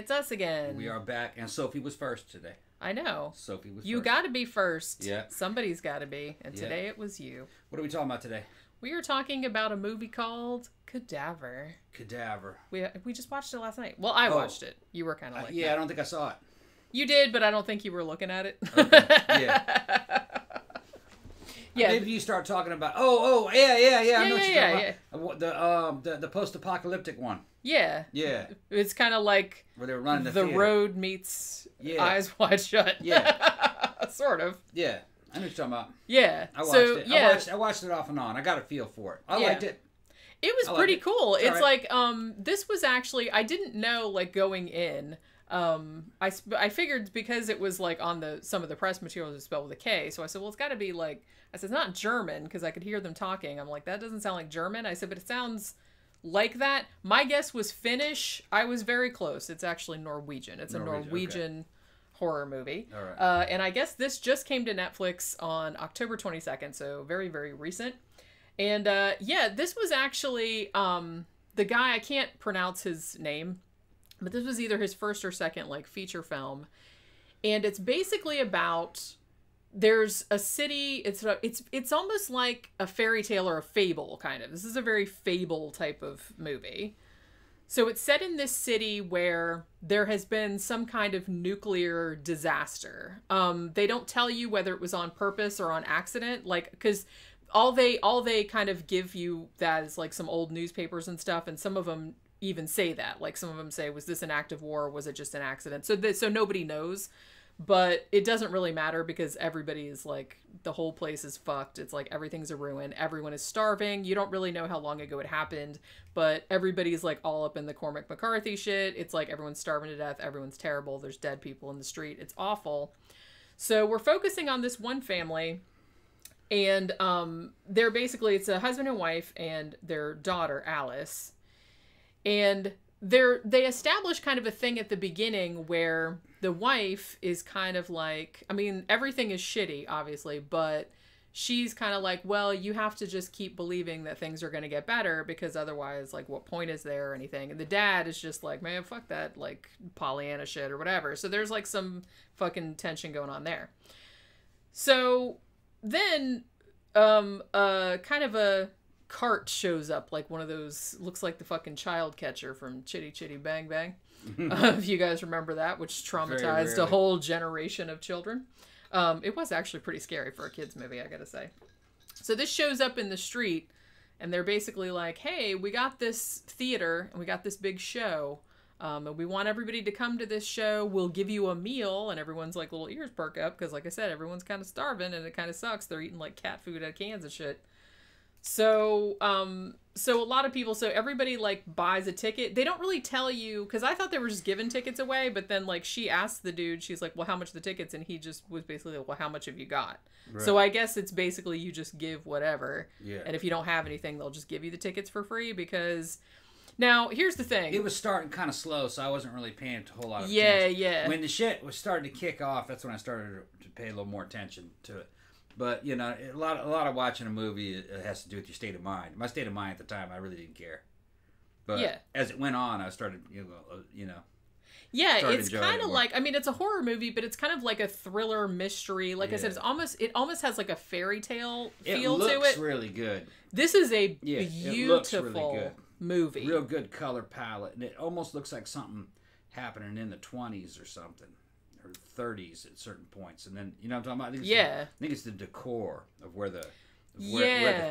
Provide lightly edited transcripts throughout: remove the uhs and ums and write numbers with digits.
It's us again. We are back, and Sophie was first today. I know. Sophie was You first. got to be first. Yeah. Somebody's got to be, and today it was you. What are we talking about today? We are talking about a movie called Cadaver. Cadaver. We just watched it last night. Well, I watched it. You were kind of like yeah, that. I don't think I saw it. You did, but I don't think you were looking at it. Okay. Yeah. Yeah. Maybe you start talking about. Yeah. I know what you're yeah. talking about. The post-apocalyptic one. Yeah. Yeah. It's kind of like where they were running the theater. road meets Eyes Wide Shut. Yeah. Sort of. Yeah. I know what you're talking about. Yeah. I watched it. Yeah. I watched it off and on. I got a feel for it. I liked it. It was pretty cool. It's right. like this was actually, I didn't know, like, going in. I figured because it was like on some of the press materials was spelled with a K, so I said, well, it's got to be like, I said, it's not German, because I could hear them talking. I'm like, that doesn't sound like German. I said, but it sounds like that. My guess was Finnish. I was very close. It's actually Norwegian. It's a Norwegian horror movie. All right. And I guess this just came to Netflix on October 22nd, so very, very recent. And this was actually the guy, I can't pronounce his name, but this was either his first or second like feature film. And it's basically about, there's a city, it's almost like a fairy tale or a fable kind of. This is a very fable type of movie. So it's set in this city where there has been some kind of nuclear disaster. They don't tell you whether it was on purpose or on accident, like, because all they kind of give you that is like some old newspapers and stuff, and some of them even say that. Like, some of them say, was this an act of war, or was it just an accident? So nobody knows, but it doesn't really matter because everybody is like, the whole place is fucked. It's like everything's a ruin. Everyone is starving. You don't really know how long ago it happened, but everybody's like all up in the Cormac McCarthy shit. It's like everyone's starving to death. Everyone's terrible. There's dead people in the street. It's awful. So we're focusing on this one family. And they're basically, it's a husband and wife and their daughter, Alice. And they establish kind of a thing at the beginning where the wife is kind of like, I mean, everything is shitty, obviously, but she's kind of like, well, you have to just keep believing that things are going to get better, because otherwise, like, what point is there or anything? And the dad is just like, man, fuck that, like, Pollyanna shit or whatever. So there's like some fucking tension going on there. So then kind of a cart shows up, like one of those, looks like the fucking child catcher from Chitty Chitty Bang Bang. If you guys remember that, which traumatized a whole generation of children. It was actually pretty scary for a kid's movie, I gotta say. So this shows up in the street, and they're basically like, hey, we got this theater, and we got this big show, and we want everybody to come to this show. We'll give you a meal. And everyone's like, little ears perk up, because like I said, everyone's kind of starving, and it kind of sucks. They're eating like cat food out of cans and shit. So a lot of people, so everybody like buys a ticket. They don't really tell you, because I thought they were just giving tickets away, but then like she asked the dude, she's like, well, how much are the tickets? And he just was basically like, well, how much have you got? Right. So I guess it's basically you just give whatever. Yeah. And if you don't have anything, they'll just give you the tickets for free, because now here's the thing. It was starting kind of slow, so I wasn't really paying a whole lot of attention. Yeah. When the shit was starting to kick off, that's when I started to pay a little more attention to it. But, you know, a lot of watching a movie, it has to do with your state of mind. My state of mind at the time, I really didn't care. But as it went on, I started, you know. Yeah, it's kind of like, I mean, it's a horror movie, but it's kind of like a thriller mystery. Like I said, it almost has like a fairy tale feel to it. It looks really good. This is a beautiful really good movie. Real good color palette. And it almost looks like something happening in the 20s or something. Or 30s at certain points, and then, you know what I'm talking about? I think it's the decor of where the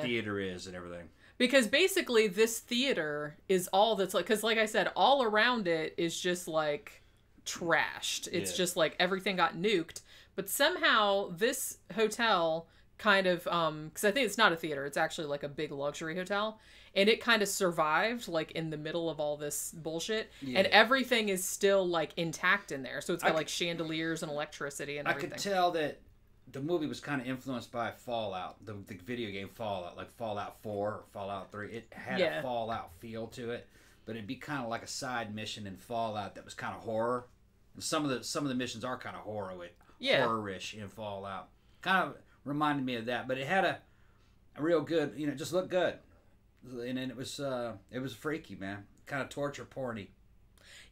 theater is and everything. Because basically this theater is all that's like, because like I said, all around it is just like trashed. It's just like everything got nuked. But somehow this hotel kind of, because I think it's not a theater, it's actually like a big luxury hotel. And it kind of survived, like, in the middle of all this bullshit. Yeah. And everything is still, like, intact in there. So it's got, like, chandeliers and electricity and everything. I could tell that the movie was kind of influenced by Fallout, the video game Fallout, like Fallout 4 or Fallout 3. It had a Fallout feel to it, but it'd be kind of like a side mission in Fallout that was kind of horror. And some of the missions are kind of horror-ish in Fallout. Kind of reminded me of that, but it had a real good, you know, it just looked good. And then it was freaky, man. Kind of torture porny.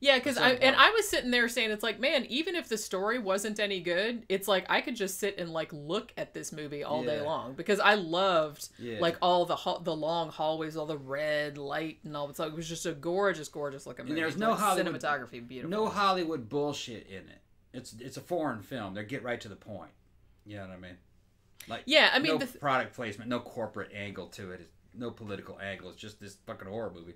Yeah, because I was sitting there saying, it's like, man, even if the story wasn't any good, it's like I could just sit and like look at this movie all day long, because I loved like all the long hallways, all the red light and all. So it was just a gorgeous looking movie. And there's no Hollywood cinematography, beautiful. No Hollywood bullshit in it. It's a foreign film. They get right to the point. You know what I mean? Like, yeah, I mean, no product placement, no corporate angle to it, no political angle. It's just this fucking horror movie.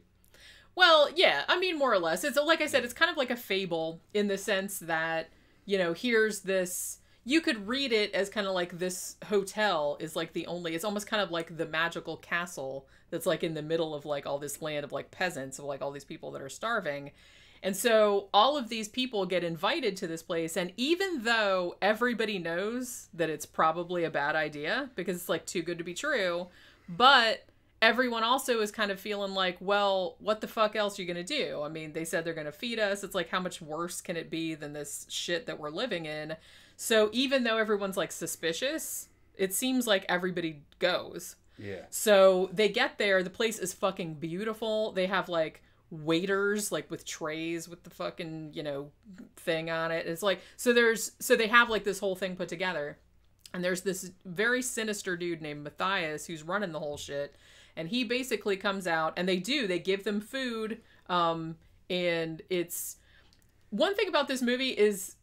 Well, yeah, I mean, more or less. It's like I said, it's kind of like a fable in the sense that, you know, here's this. You could read it as kind of like this hotel is like the only. It's almost kind of like the magical castle that's like in the middle of like all this land of like peasants, of like all these people that are starving. And so all of these people get invited to this place. And even though everybody knows that it's probably a bad idea because it's like too good to be true, but everyone also is kind of feeling like, well, what the fuck else are you going to do? I mean, they said they're going to feed us. It's like, how much worse can it be than this shit that we're living in? So even though everyone's like suspicious, it seems like everybody goes. Yeah. So they get there. The place is fucking beautiful. They have like waiters like with trays with the fucking, you know, thing on it. It's like, so they have like this whole thing put together. And there's this very sinister dude named Matthias who's running the whole shit. And he basically comes out, and they give them food, and it's... One thing about this movie is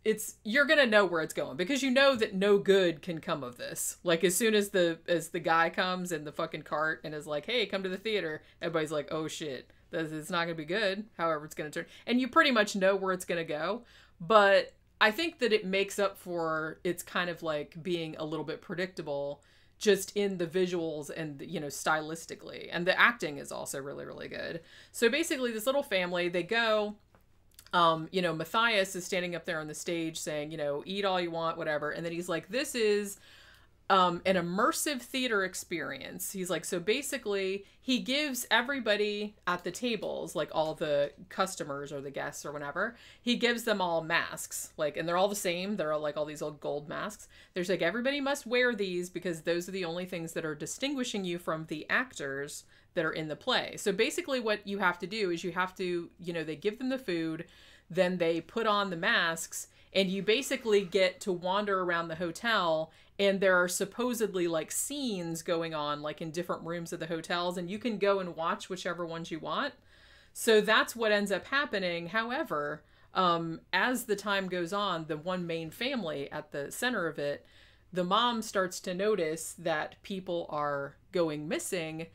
you're gonna know where it's going, because you know that no good can come of this. Like, as soon as the guy comes in the fucking cart and is like, hey, come to the theater, everybody's like, oh shit, it's not gonna be good, however it's gonna turn. And you pretty much know where it's gonna go, but I think that it makes up for it's kind of like being a little bit predictable just in the visuals and, you know, stylistically. And the acting is also really, really good. So basically this little family, they go, you know, Matthias is standing up there on the stage saying, you know, eat all you want, whatever. And then he's like, this is an immersive theater experience. He's like, so basically he gives everybody at the tables, like all the customers or the guests or whatever, he gives them all masks, like, and they're all the same. They're all like all these old gold masks. There's like, everybody must wear these because those are the only things that are distinguishing you from the actors that are in the play. So basically what you have to do is you have to, you know, they give them the food, then they put on the masks, and you basically get to wander around the hotel, and there are supposedly like scenes going on like in different rooms of the hotels, and you can go and watch whichever ones you want. So that's what ends up happening. However, as the time goes on, the one main family at the center of it, the mom starts to notice that people are going missing,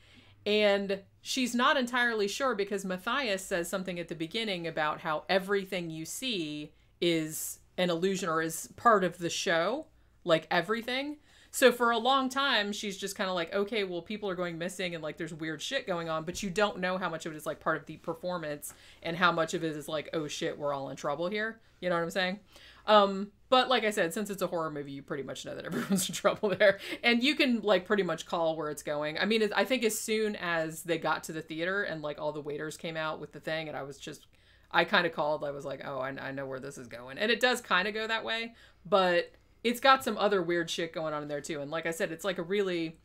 and she's not entirely sure because Matthias says something at the beginning about how everything you see is an illusion or is part of the show, like everything. So for a long time, she's just kind of like, okay, well, people are going missing and like there's weird shit going on, but you don't know how much of it is like part of the performance and how much of it is like, oh shit, we're all in trouble here. You know what I'm saying? But like I said, since it's a horror movie, you pretty much know that everyone's in trouble there. And you can like pretty much call where it's going. I mean, I think as soon as they got to the theater and like all the waiters came out with the thing, and I kind of called, I was like, oh, I know where this is going. And it does kind of go that way, but it's got some other weird shit going on in there too. And like I said, it's like a really,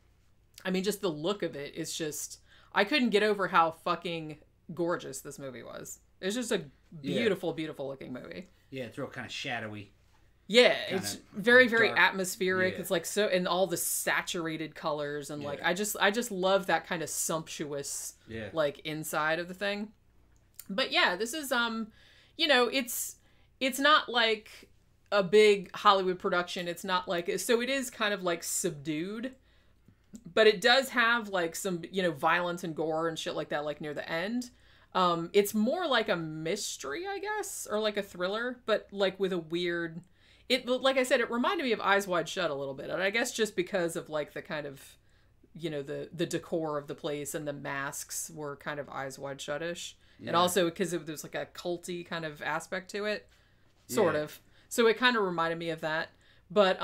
I mean, just the look of it is just, I couldn't get over how fucking gorgeous this movie was. It's just a beautiful, beautiful looking movie. Yeah, it's real kind of shadowy. Yeah, it's very, very dark, atmospheric. Yeah. It's like so, and all the saturated colors, and like I just love that kind of sumptuous like inside of the thing. But yeah, this is you know, it's not like a big Hollywood production. It's not like, so it is kind of like subdued, but it does have like some, you know, violence and gore and shit like that, like near the end. It's more like a mystery, I guess, or like a thriller, but like with a weird, like I said, it reminded me of Eyes Wide Shut a little bit. And I guess just because of like the kind of, you know, the decor of the place and the masks were kind of Eyes Wide Shut-ish. Yeah. And also because there's like a culty kind of aspect to it, sort of. So it kind of reminded me of that. But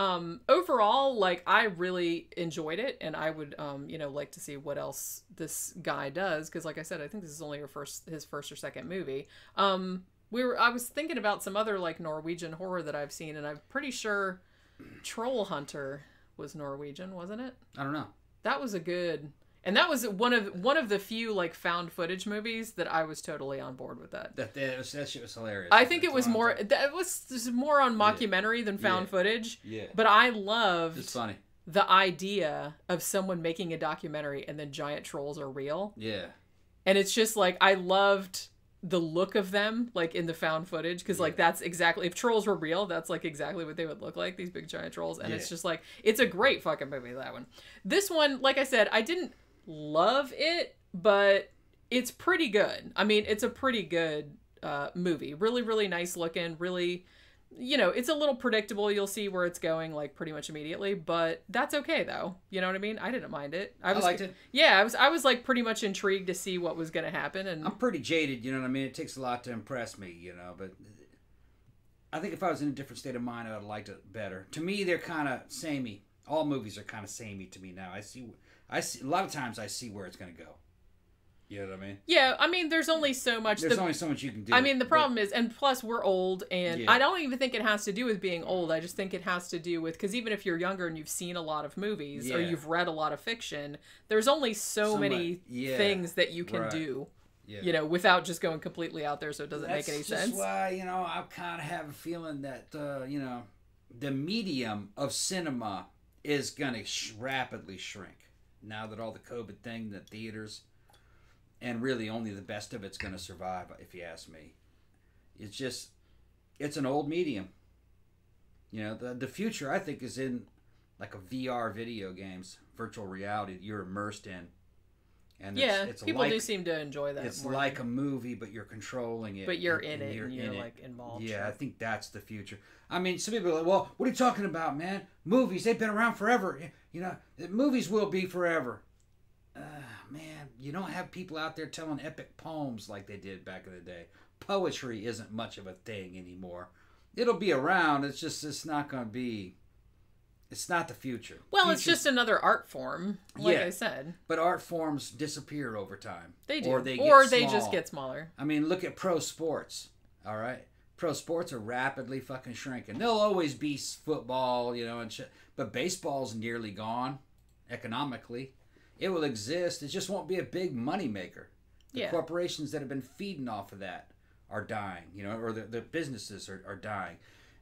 overall, like, I really enjoyed it, and I would, you know, like to see what else this guy does, because like I said, I think this is only his first or second movie. I was thinking about some other, like, Norwegian horror that I've seen, and I'm pretty sure Troll Hunter was Norwegian, wasn't it? I don't know. That was a good... And that was one of the few like found footage movies that I was totally on board with that. That shit was hilarious. I think it was more on mockumentary than found footage. Yeah. But I loved it's funny. the idea of someone making a documentary and then giant trolls are real. Yeah. And it's just like I loved the look of them like in the found footage because like that's exactly, if trolls were real, that's like exactly what they would look like, these big giant trolls. And it's just like, it's a great fucking movie, that one. This one, like I said, I didn't love it, but it's pretty good. I mean, it's a pretty good movie. Really, really nice looking, really, you know, it's a little predictable. You'll see where it's going like pretty much immediately, but that's okay though. You know what I mean? I didn't mind it. I liked it. Yeah, I was like pretty much intrigued to see what was going to happen. And I'm pretty jaded, you know what I mean? It takes a lot to impress me, you know, but I think if I was in a different state of mind, I would have liked it better. To me, they're kind of samey. All movies are kind of samey to me now. I see a lot of times I see where it's going to go. You know what I mean? Yeah, I mean, there's only so much. There's only so much you can do. I mean, the problem is, and plus we're old, and I don't even think it has to do with being old. I just think it has to do with, because even if you're younger and you've seen a lot of movies or you've read a lot of fiction, there's only so many things that you can do, you know, without just going completely out there, so it doesn't make any sense. That's why, you know, I kind of have a feeling that, you know, the medium of cinema is going to rapidly shrink. Now that all the COVID thing, the theaters... And really only the best of it's going to survive, if you ask me. It's an old medium. You know, the future, I think, is in like a VR video games, virtual reality that you're immersed in. And it's people do seem to enjoy that. It's like a movie, but you're controlling it. But you're in it, and you're like involved. Yeah, I think that's the future. I mean, some people are like, well, what are you talking about, man? Movies, they've been around forever. You know, movies will be forever. Man, you don't have people out there telling epic poems like they did back in the day. Poetry isn't much of a thing anymore. It'll be around. It's not going to be... It's not the future. Well, it's just another art form, like I said. But art forms disappear over time. They do. Or they just get smaller. I mean, look at pro sports, all right? Pro sports are rapidly fucking shrinking. There'll always be football, you know, and shit. But baseball's nearly gone, economically. It will exist. It just won't be a big money maker. The corporations that have been feeding off of that are dying, you know, or the businesses are dying.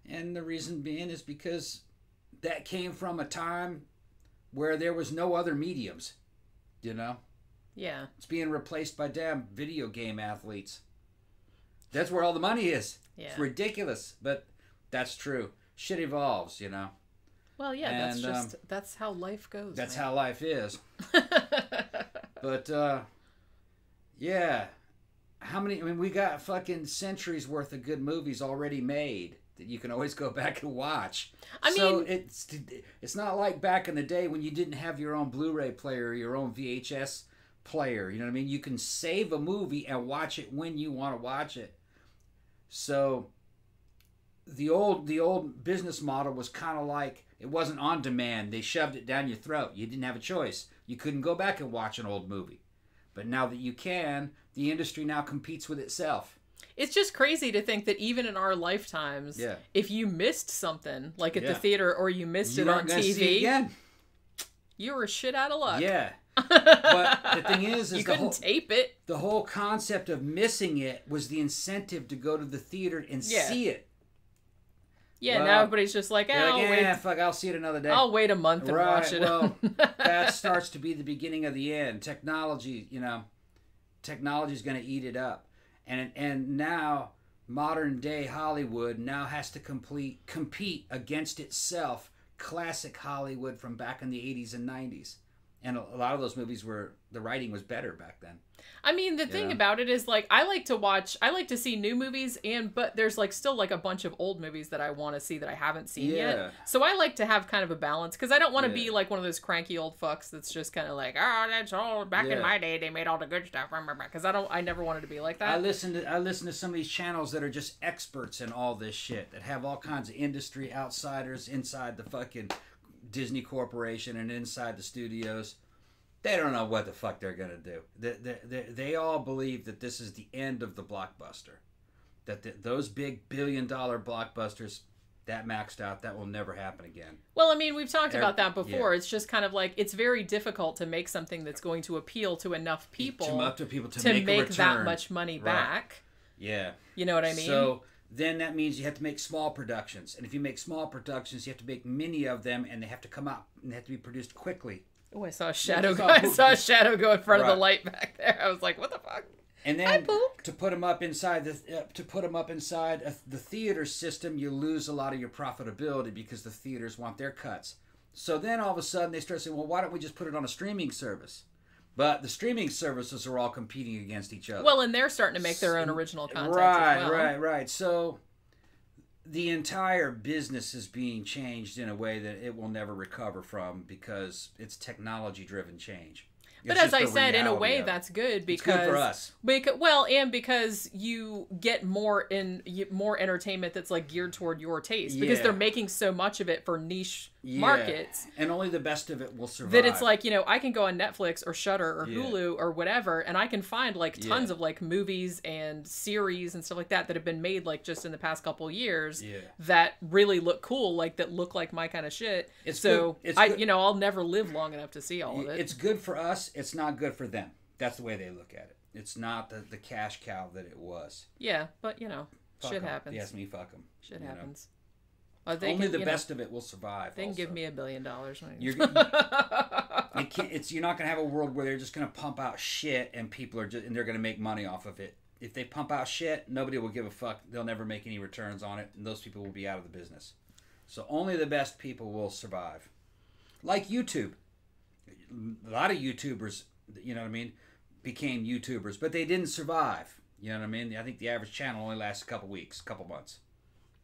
And the reason being is because that came from a time where there was no other mediums, you know? Yeah. It's being replaced by damn video game athletes. That's where all the money is. Yeah. It's ridiculous, but that's true. Shit evolves, you know? Well, yeah, and, that's how life goes. That's how life is. But, yeah. How many, I mean, we got fucking centuries worth of good movies already made that you can always go back and watch. I mean, it's not like back in the day when you didn't have your own Blu-ray player or your own VHS player. You know what I mean? You can save a movie and watch it when you want to watch it. So the old business model was kind of like, it wasn't on demand. They shoved it down your throat. You didn't have a choice. You couldn't go back and watch an old movie. But now that you can, the industry now competes with itself. It's just crazy to think that even in our lifetimes, if you missed something, like at the theater, or you missed it on TV, see it again. You were shit out of luck. Yeah. But the thing is you couldn't tape it. The whole concept of missing it was the incentive to go to the theater and see it. Yeah, now everybody's just like, fuck, I'll see it another day. I'll wait a month and watch it. Well, that starts to be the beginning of the end. Technology, you know, technology's going to eat it up. And now modern day Hollywood now has to compete against itself, classic Hollywood from back in the 80s and 90s. And a lot of those movies the writing was better back then. I mean, the thing about it is, like, I like to see new movies, but there's, like, still, like, a bunch of old movies that I want to see that I haven't seen yet. So I like to have kind of a balance, because I don't want to be, like, one of those cranky old fucks that's just kind of like, oh, that's all, back in my day, they made all the good stuff, because I never wanted to be like that. I listen to some of these channels that are just experts in all this shit, that have all kinds of industry outsiders inside the fucking Disney Corporation and inside the studios. They don't know what the fuck they're going to do. They all believe that this is the end of the blockbuster. That those big billion-dollar blockbusters, That maxed out. That will never happen again. Well, I mean, we've talked about that before. Yeah. It's just kind of like, it's very difficult to make something that's going to appeal to enough people to make that much money back. Yeah. You know what I mean? So then that means you have to make small productions. And if you make small productions, you have to make many of them, and they have to come out, and they have to be produced quickly. Oh, I saw a shadow go. I saw a shadow go in front of the light back there. I was like, what the fuck? And then to put them up inside the theater system, you lose a lot of your profitability because the theaters want their cuts. So then all of a sudden they start saying, well, why don't we just put it on a streaming service? But the streaming services are all competing against each other. Well, and they're starting to make their own original content as well. Right. So the entire business is being changed in a way that it will never recover from because it's technology-driven change. But as I said, in a way, that's good because it's good for us. And because you get more entertainment that's like geared toward your taste because they're making so much of it for niche markets, and only the best of it will survive. That it's like, I can go on Netflix or Shudder or Hulu or whatever, and I can find like tons of like movies and series and stuff like that have been made like just in the past couple years that really look cool, like that look like my kind of shit. I'll never live long enough to see all of it. It's good for us. It's not good for them. That's the way they look at it. It's not the cash cow that it was. Yeah, but shit happens. Yes, me fuck them. Shit happens. Only the best of it will survive. They can give me $1 billion. You're not gonna have a world where they're just gonna pump out shit and people are and they're gonna make money off of it. If they pump out shit, nobody will give a fuck. They'll never make any returns on it, and those people will be out of the business. So only the best people will survive. Like YouTube. A lot of YouTubers, became YouTubers, but they didn't survive. You know what I mean? I think the average channel only lasts a couple weeks, couple months.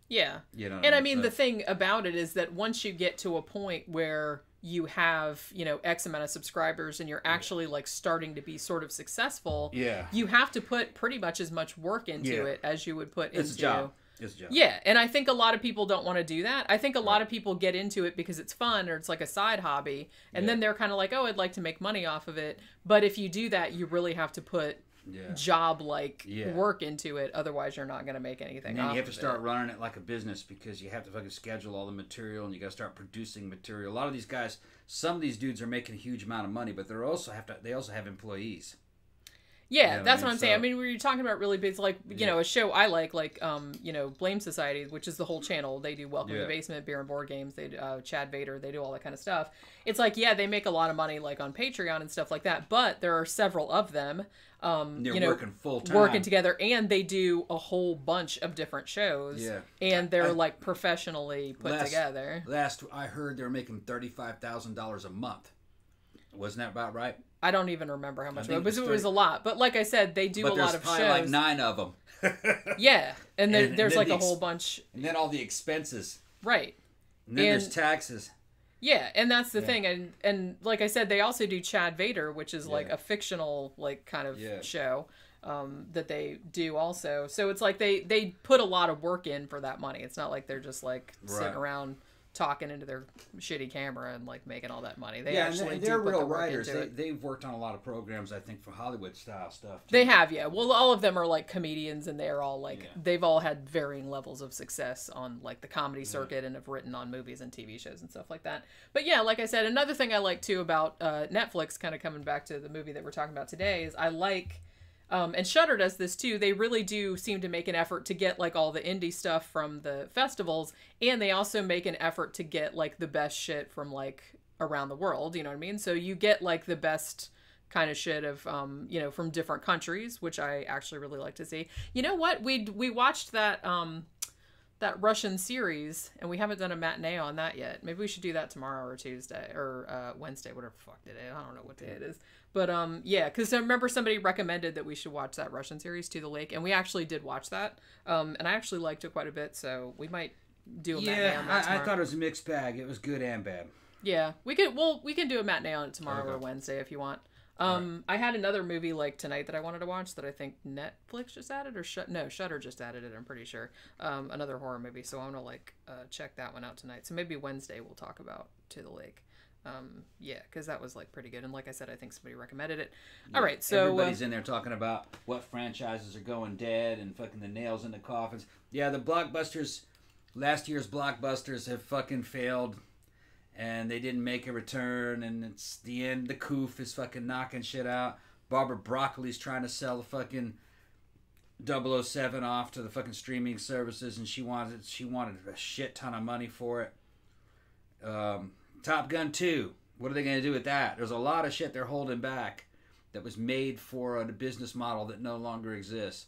Yeah. The thing about it is that once you get to a point where you have, X amount of subscribers and you're actually like starting to be sort of successful, you have to put pretty much as much work into it as you would put it's into... a job. It's a job. Yeah, and I think a lot of people don't want to do that. I think a lot of people get into it because it's fun or it's like a side hobby, and then they're kind of like, oh, I'd like to make money off of it. But if you do that, you really have to put job-like work into it. Otherwise, you're not going to make anything off of it. And you have to start running it like a business because you have to fucking schedule all the material, and you got to start producing material. A lot of these guys, some of these dudes are making a huge amount of money, but they also have employees. Yeah, that's what I'm saying. I mean, we were talking about really big, like, a show I like, Blame Society, which is the whole channel. They do Welcome to the Basement, Beer and Board Games. They do Chad Vader. They do all that kind of stuff. It's like, they make a lot of money, like, on Patreon and stuff like that. But there are several of them, they're working full-time. Working together. And they do a whole bunch of different shows. Yeah. And they're, like, professionally put together. Last I heard, they were making $35,000 a month. Wasn't that about right? I don't even remember how much it was. It was a lot. But like I said, they do a lot of shows. But there's like 9 of them. Yeah. And then there's like a whole bunch. And then all the expenses. Right. And then there's taxes. Yeah, and that's the thing. And like I said, they also do Chad Vader, which is like a fictional like kind of show that they do also. So it's like they put a lot of work in for that money. It's not like they're just like sitting around talking into their shitty camera and like making all that money. They actually they're real writers. They've worked on a lot of programs, I think, for Hollywood style stuff too. They have, yeah. Well, all of them are like comedians, and they're all like they've all had varying levels of success on like the comedy circuit and have written on movies and TV shows and stuff like that. But yeah, like I said, another thing I like too about Netflix, kind of coming back to the movie that we're talking about today, is I like and Shudder does this too. They really do seem to make an effort to get like all the indie stuff from the festivals, and they also make an effort to get like the best shit from like around the world. You know what I mean? So you get like the best kind of shit of from different countries, which I actually really like to see. You know what? We watched that Russian series, and we haven't done a matinee on that yet. Maybe we should do that tomorrow or Tuesday or Wednesday, whatever the fuck today. I don't know what day it is. But yeah, because I remember somebody recommended that we should watch that Russian series, To the Lake, and we actually did watch that. And I actually liked it quite a bit, so we might do a matinee on that tomorrow. I thought it was a mixed bag. It was good and bad. Yeah, we can do a matinee on it tomorrow or Wednesday if you want. I had another movie like tonight that I wanted to watch that I think Netflix just added, or Shudder just added it, I'm pretty sure. Another horror movie, so I'm gonna check that one out tonight. So maybe Wednesday we'll talk about To the Lake. Yeah, because that was like pretty good, and like I said, I think somebody recommended it. All right, so everybody's in there talking about what franchises are going dead and fucking the nails in the coffins. Yeah, the blockbusters. last year's blockbusters have fucking failed, and they didn't make a return, and it's the end. The coof is fucking knocking shit out. Barbara Broccoli's trying to sell the fucking 007 off to the fucking streaming services, and she wanted a shit ton of money for it. Top Gun 2. What are they going to do with that? There's a lot of shit they're holding back that was made for a business model that no longer exists.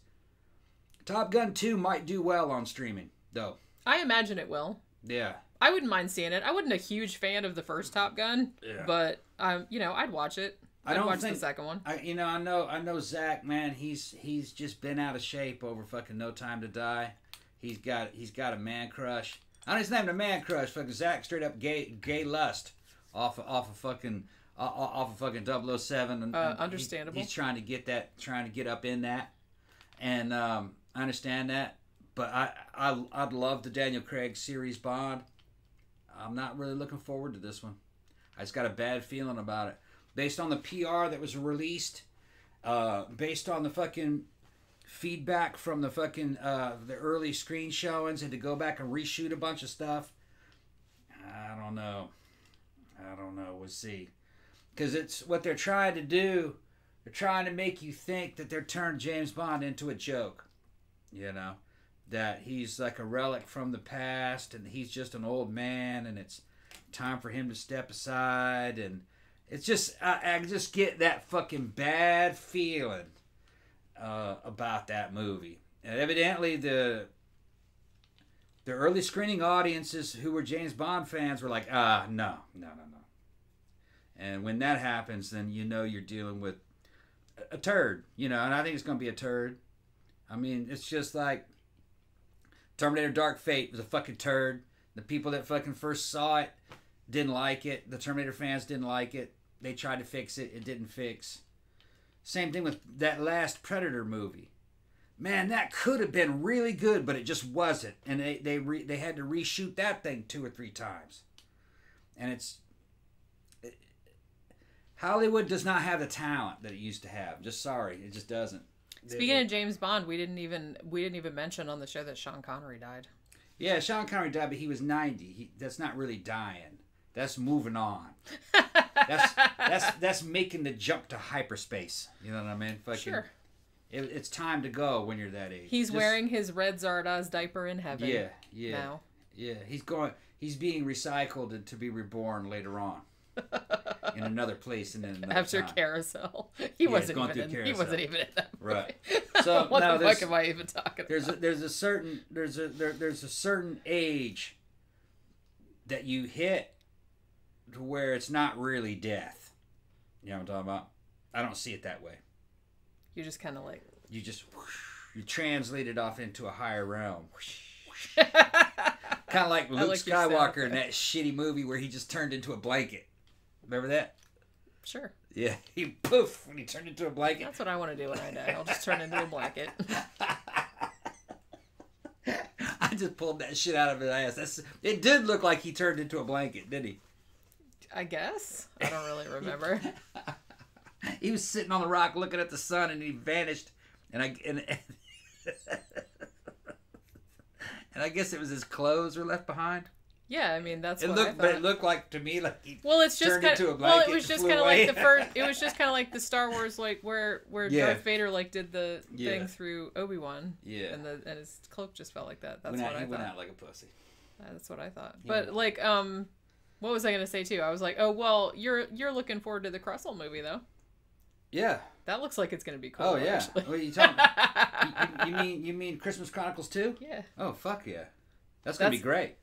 Top Gun 2 might do well on streaming, though. I imagine it will. Yeah. I wouldn't mind seeing it. I wasn't a huge fan of the first Top Gun, but I'd watch it. I'd watch the second one. I know Zach, man. He's just been out of shape over fucking No Time to Die. He's got a man crush. I don't know his name, a man crush. Fucking Zach, straight up gay lust off of fucking 007. And understandable. He's trying to get up in that, and I understand that. But I'd love the Daniel Craig series Bond. I'm not really looking forward to this one. I just got a bad feeling about it. Based on the PR that was released, based on the fucking feedback from the fucking the early screen showings, had to go back and reshoot a bunch of stuff. I don't know. We'll see. Because it's what they're trying to do. They're trying to make you think that they're turning James Bond into a joke. You know? That he's like a relic from the past, and he's just an old man, and it's time for him to step aside, and it's just I just get that fucking bad feeling about that movie. And evidently the early screening audiences who were James Bond fans were like, no. And when that happens, then you know you're dealing with a turd, and I think it's going to be a turd. I mean, it's just like Terminator Dark Fate was a fucking turd. The people that fucking first saw it didn't like it. The Terminator fans didn't like it. They tried to fix it. It didn't fix. Same thing with that last Predator movie. Man, that could have been really good, but it just wasn't. And they had to reshoot that thing 2 or 3 times. And Hollywood does not have the talent that it used to have. Just sorry, it just doesn't. Speaking of James Bond, we didn't even mention on the show that Sean Connery died. Yeah, Sean Connery died, but he was 90. That's not really dying. That's moving on. That's making the jump to hyperspace. You know what I mean? Fucking, sure. It's time to go when you're that age. He's wearing his red Zardoz diaper in heaven. Yeah. Now. Yeah, he's being recycled to be reborn later on. In another place and in another after time. Carousel. He wasn't even in that movie. Right. So what the fuck am I even talking about? There's a certain age that you hit to where it's not really death. You know what I'm talking about? I don't see it that way. You just kind of like you translate it off into a higher realm. Kind of like Luke Skywalker in that shitty movie where he just turned into a blanket. Remember that? Sure. Yeah, he poof when he turned into a blanket. That's what I want to do when I die. I'll just turn into a blanket. I just pulled that shit out of his ass. It did look like he turned into a blanket, didn't he? I guess. I don't really remember. He was sitting on the rock looking at the sun, and he vanished. And I guess it was his clothes were left behind. Yeah, I mean that's what I thought. But it looked like to me like he it's just turned into a blanket. It was just kind of like the first. It was just kind of like the Star Wars, like where Darth Vader like did the thing through Obi-Wan. Yeah, and his cloak just felt like that. That's what I thought. He went out like a pussy. That's what I thought. But like, what was I gonna say too? I was like, oh well, you're looking forward to the Cressel movie though. Yeah. That looks like it's gonna be cool. Oh yeah. Actually. What are you talking about? you mean Christmas Chronicles 2? Yeah. Oh fuck yeah. That's gonna be great.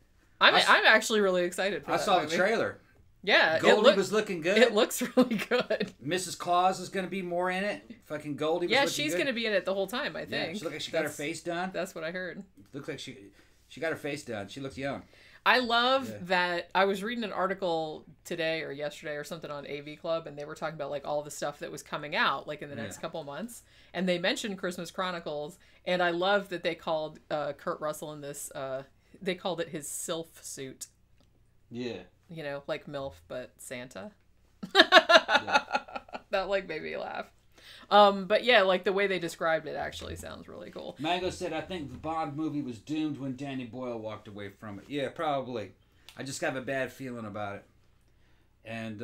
I'm actually really excited for that. I saw movie. the trailer. Yeah, Goldie was looking good. It looks really good. Mrs. Claus is going to be more in it. Fucking Goldie was looking good. Yeah, she's going to be in it the whole time, I think. Yeah, she looked like she got her face done. That's what I heard. Looks like she got her face done. She looks young. I love that. I was reading an article today or yesterday or something on AV Club, and they were talking about like all the stuff that was coming out like in the next couple of months, and they mentioned Christmas Chronicles, and I love that they called Kurt Russell in this. They called it his sylph suit. Yeah. You know, like MILF, but Santa. That like made me laugh. But yeah, like the way they described it actually sounds really cool. Mango said, I think the Bond movie was doomed when Danny Boyle walked away from it. Yeah, probably. I just have a bad feeling about it. And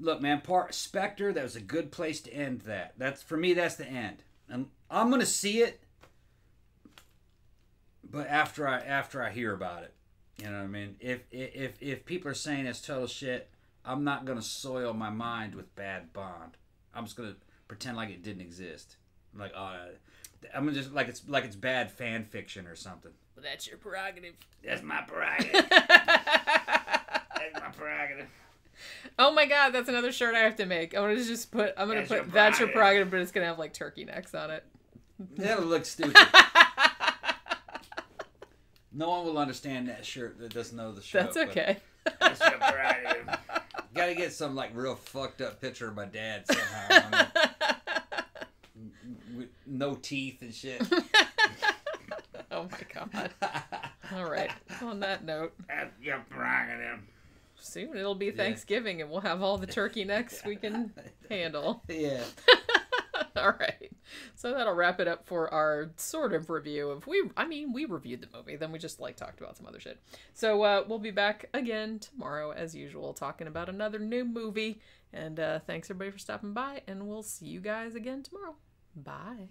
look, man, Spectre, that was a good place to end that. That's for me, that's the end. And I'm gonna see it, but after I hear about it. You know what I mean? If people are saying it's total shit, I'm not gonna soil my mind with bad Bond. I'm just gonna pretend like it didn't exist. Like, I'm gonna just like it's bad fan fiction or something. Well, that's your prerogative. That's my prerogative. That's my prerogative. Oh my god, that's another shirt I have to make. I'm gonna put that's your prerogative, but it's gonna have like turkey necks on it. That'll look stupid. No one will understand that shirt that doesn't know the show. That's okay. That's your prerogative. Gotta get some like real fucked up picture of my dad somehow. With no teeth and shit. Oh my god. All right. On that note. That's your prerogative. Soon it'll be Thanksgiving and we'll have all the turkey necks we can handle. Yeah. All right. So that'll wrap it up for our sort of review of we reviewed the movie, then we just like talked about some other shit. So we'll be back again tomorrow as usual talking about another new movie. And thanks everybody for stopping by, and we'll see you guys again tomorrow. Bye.